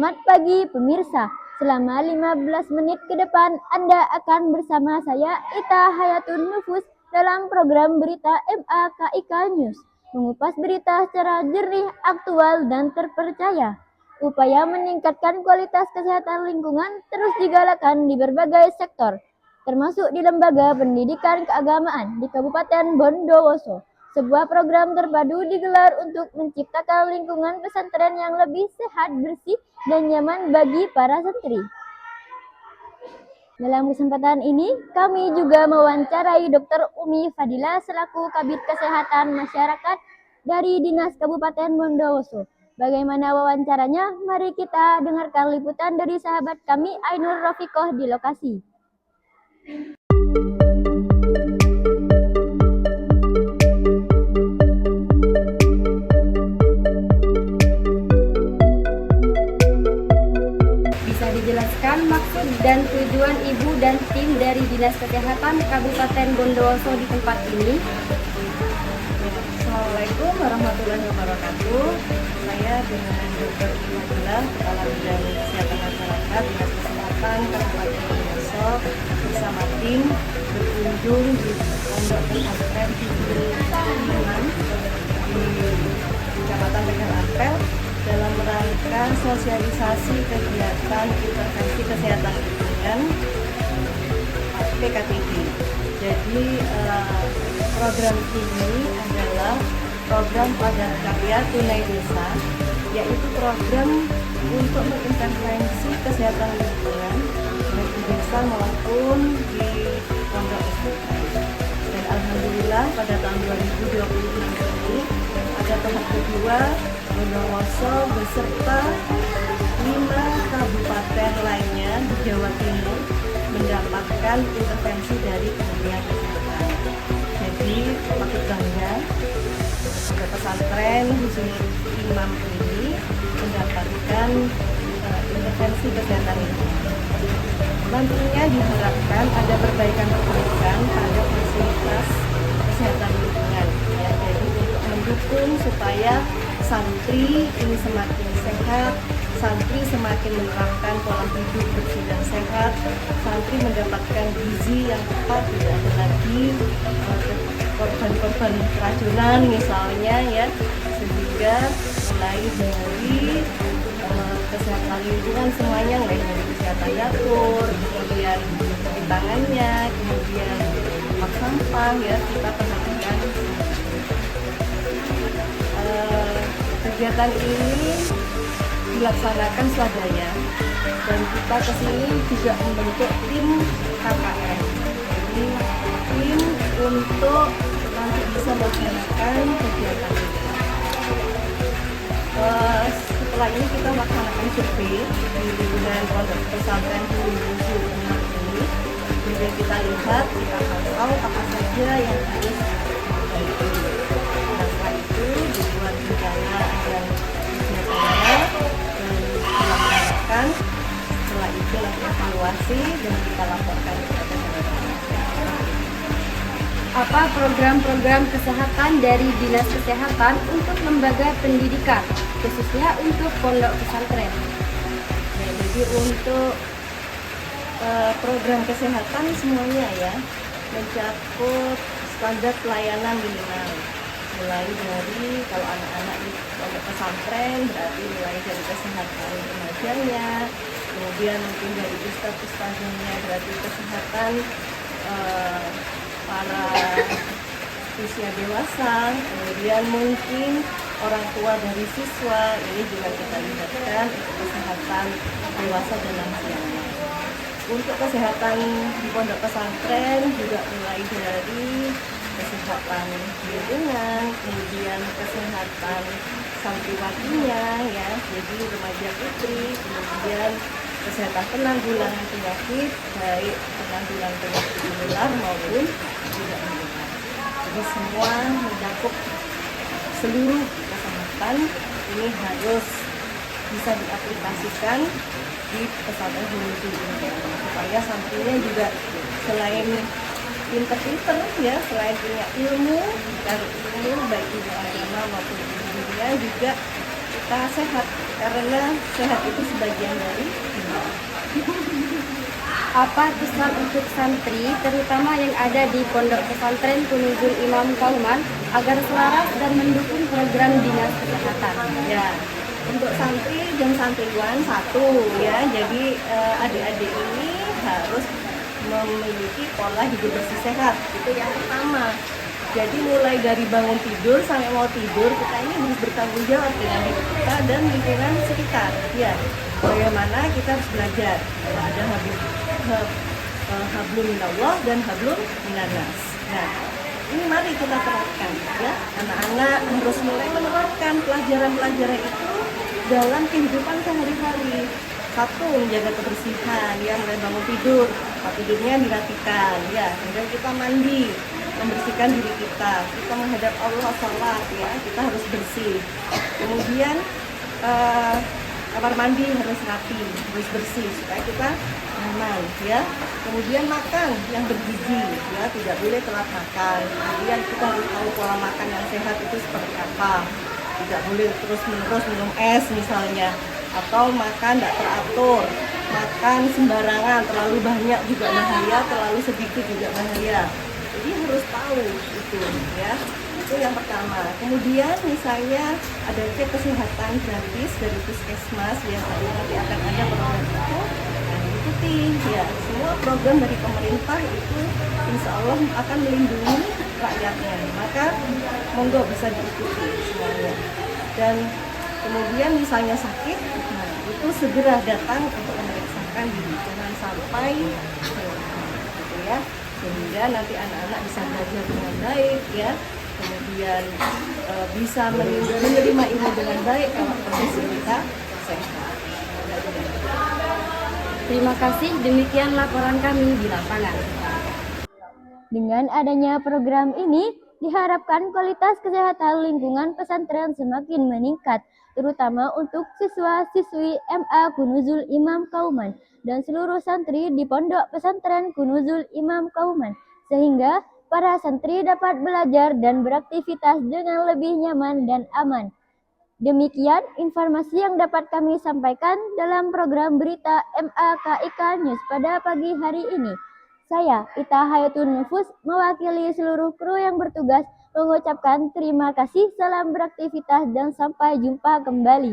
Selamat pagi pemirsa. Selama 15 menit ke depan Anda akan bersama saya Ita Hayatun Nufus dalam program berita MAKIK News. Mengupas berita secara jernih, aktual, dan terpercaya. Upaya meningkatkan kualitas kesehatan lingkungan terus digalakkan di berbagai sektor, termasuk di lembaga pendidikan keagamaan di Kabupaten Bondowoso. Sebuah program terpadu digelar untuk menciptakan lingkungan pesantren yang lebih sehat, bersih, dan nyaman bagi para santri. Dalam kesempatan ini, kami juga mewawancarai Dr. Umi Fadila selaku Kabid Kesehatan Masyarakat dari Dinas Kabupaten Bondowoso. Bagaimana wawancaranya? Mari kita dengarkan liputan dari sahabat kami Ainur Rafikoh di lokasi. Dijelaskan maksud dan tujuan Ibu dan tim dari Dinas Kesehatan Kabupaten Bondowoso di tempat ini. Assalamualaikum warahmatullahi wabarakatuh. Saya dengan Dr. Fadila, Kepala Bidang Kesehatan Masyarakat Dinas Kesehatan Kabupaten Bondowoso bersama tim berkunjung di Pondok Pesantren Hidayah di Kecamatan Tegal Ampel dalam rangka sosialisasi kegiatan intervensi kesehatan lingkungan PKTD. Jadi program ini adalah program padat karya tunai desa, yaitu program untuk mengintervensi kesehatan lingkungan baik di desa maupun di pondok pesantren. Dan alhamdulillah pada tahun 2026 ini ada tahap kedua, Bondowoso beserta 5 kabupaten lainnya di Jawa Timur mendapatkan intervensi dari Kementerian Kesehatan. Jadi patut bangga pondok pesantren Husnul Imam ini mendapatkan intervensi kesehatan lingkungan. Nantinya diharapkan ada perbaikan-perbaikan pada fasilitas kesehatan lingkungan. Ya, jadi untuk mendukung supaya santri ini semakin sehat, santri semakin menerapkan pola hidup bersih dan sehat, santri mendapatkan gizi yang tepat, tidak ada lagi korban-korban keracunan misalnya ya, sehingga mulai dari kesehatan lingkungan semuanya, mulai dari kesehatan dapur, kemudian cuci tangannya, kemudian tempat sampah ya, kita perhatikan. Kegiatan ini dilaksanakan swadaya dan kita kesini juga membentuk tim KKN. Jadi tim untuk nanti bisa melaksanakan kegiatan ini. Setelah ini kita melaksanakan survei di lingkungan pondok pesantren Husnul Imam ini. Kemudian kita lihat, kita tahu apa saja yang harus diperbaiki. Setelah itu dibuat rencana dan kegiatannya dan dilaksanakan. Setelah itu lakukan evaluasi dan kita laporkan kepada masyarakat. Apa program-program kesehatan dari Dinas Kesehatan untuk lembaga pendidikan, khususnya untuk pondok pesantren? Ya, jadi untuk program kesehatan semuanya ya mencakup standar pelayanan minimal, mulai dari kalau anak-anak di pondok pesantren berarti mulai dari kesehatan remajanya, kemudian mungkin dari ustadz-ustadznya berarti kesehatan para usia dewasa, kemudian mungkin orang tua dari siswa, ini juga kita libatkan untuk kesehatan dewasa dan lansianya. Untuk kesehatan di pondok pesantren juga mulai dari kesehatan lingkungan, kemudian kesehatan santriwatinya ya, jadi remaja putri, kemudian kesehatan penanggulangan penyakit, baik penanggulangan penyakit menular maupun tidak menular. Jadi semua mencakup seluruh kesehatan ini harus bisa diaplikasikan di pesantren Husnul Imam supaya santrinya juga selain pinter-pinter ya, selain punya ilmu, baik ilmu agama maupun ilmu dunia juga kita sehat karena sehat itu sebagian dari iman. Apa pesan untuk santri, terutama yang ada di Pondok Pesantren Kunuzul Imam Kauman, agar selaras dan mendukung program Dinas Kesehatan? Ya, untuk santri dan santriwan satu ya, jadi adik-adik ini harus memiliki pola hidup bersih sehat, itu yang pertama. Jadi mulai dari bangun tidur sampai mau tidur, kita ini harus bertanggung jawab dengan diri kita dan lingkungan sekitar. Ya, bagaimana kita harus belajar. Ada hablum minallah dan hablum minannas. Nah, ini mari kita terapkan ya. Anak-anak harus mulai menerapkan pelajaran-pelajaran itu dalam kehidupan sehari-hari. Satu, menjaga kebersihan, ya, mulai bangun tidur, tempat tidurnya dirapikan, ya. Kemudian kita mandi, membersihkan diri kita menghadap Allah, sholat, ya, kita harus bersih. Kemudian kamar mandi harus rapi, harus bersih supaya kita aman, ya. Kemudian makan yang bergizi, ya, tidak boleh telat makan. Kemudian kita harus tahu pola makan yang sehat itu seperti apa. Tidak boleh terus-menerus minum es misalnya, atau makan tidak teratur, makan sembarangan, terlalu banyak juga bahaya, terlalu sedikit juga bahaya. Jadi harus tahu itu, ya. Itu yang pertama. Kemudian misalnya ada cek kesehatan gratis dari puskesmas, ya, nanti akan ada program itu, ikuti, ya. Semua program dari pemerintah itu insya Allah akan melindungi rakyatnya, maka monggo bisa diikuti semuanya. Dan kemudian misalnya sakit, nah itu segera datang untuk memeriksakan diri, jangan sampai gitu ya, sehingga nanti anak-anak bisa belajar dengan baik, ya. Kemudian bisa menerima ilmu dengan baik kalau kondisi kita sehat. Terima kasih, demikian laporan kami di lapangan. Dengan adanya program ini, diharapkan kualitas kesehatan lingkungan pesantren semakin meningkat, terutama untuk siswa-siswi MA Kunuzul Imam Kauman dan seluruh santri di Pondok Pesantren Kunuzul Imam Kauman, sehingga para santri dapat belajar dan beraktivitas dengan lebih nyaman dan aman. Demikian informasi yang dapat kami sampaikan dalam program berita MAKIK News pada pagi hari ini. Saya, Ita Hayatun Nufus, mewakili seluruh kru yang bertugas mengucapkan terima kasih, salam beraktivitas, dan sampai jumpa kembali.